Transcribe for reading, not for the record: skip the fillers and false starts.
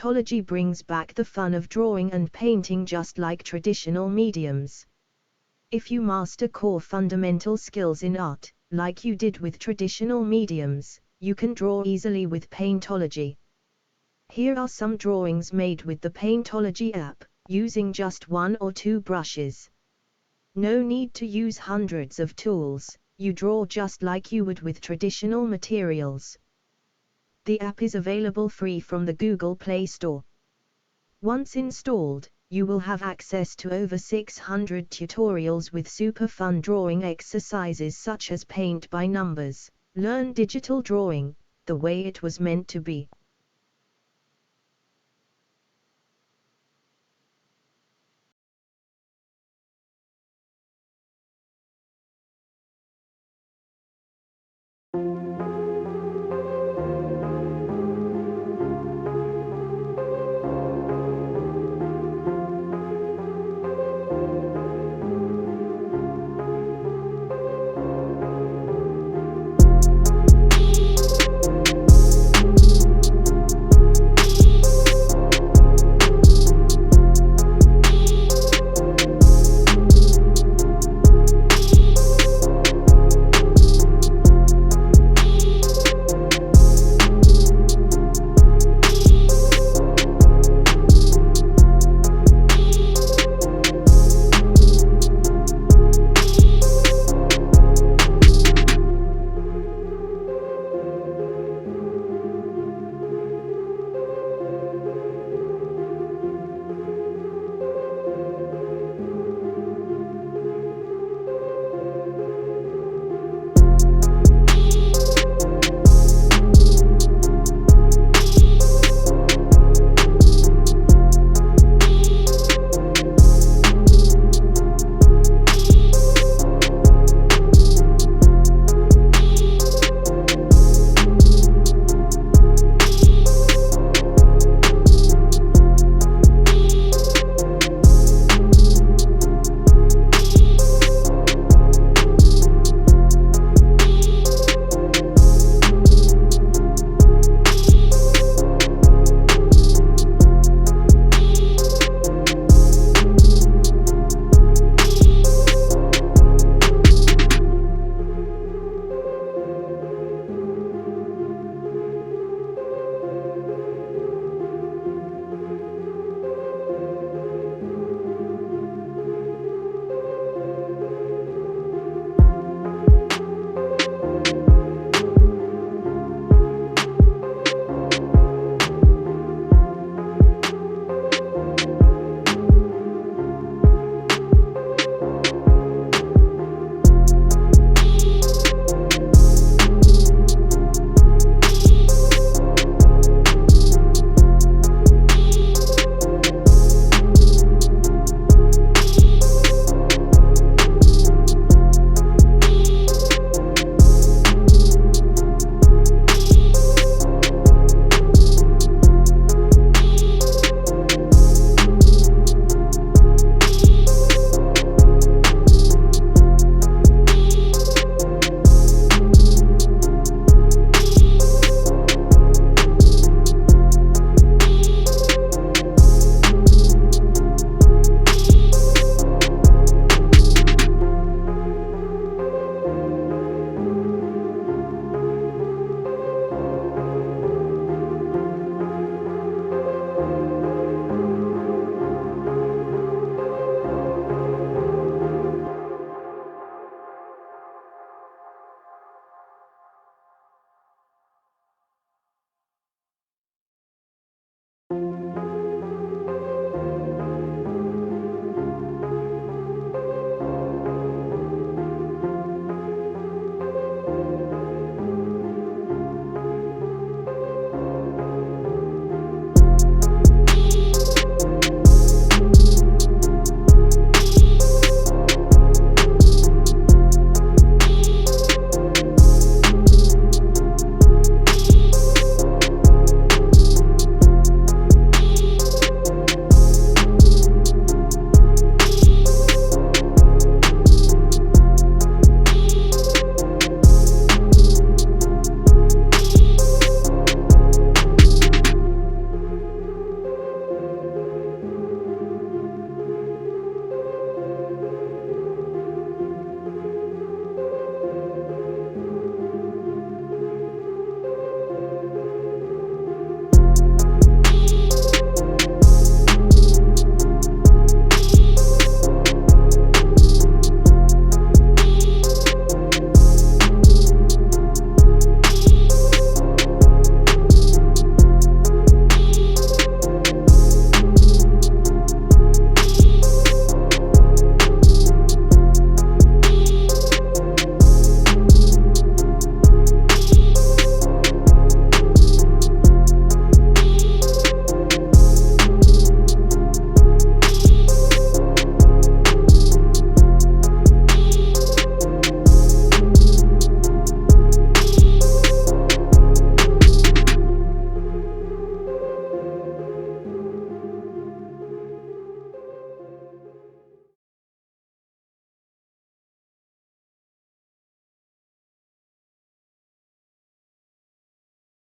Paintology brings back the fun of drawing and painting just like traditional mediums. If you master core fundamental skills in art, like you did with traditional mediums, you can draw easily with Paintology. Here are some drawings made with the Paintology app, using just 1 or 2 brushes. No need to use hundreds of tools, you draw just like you would with traditional materials. The app is available free from the Google Play Store. Once installed, you will have access to over 600 tutorials with super fun drawing exercises such as paint by numbers, learn digital drawing, the way it was meant to be,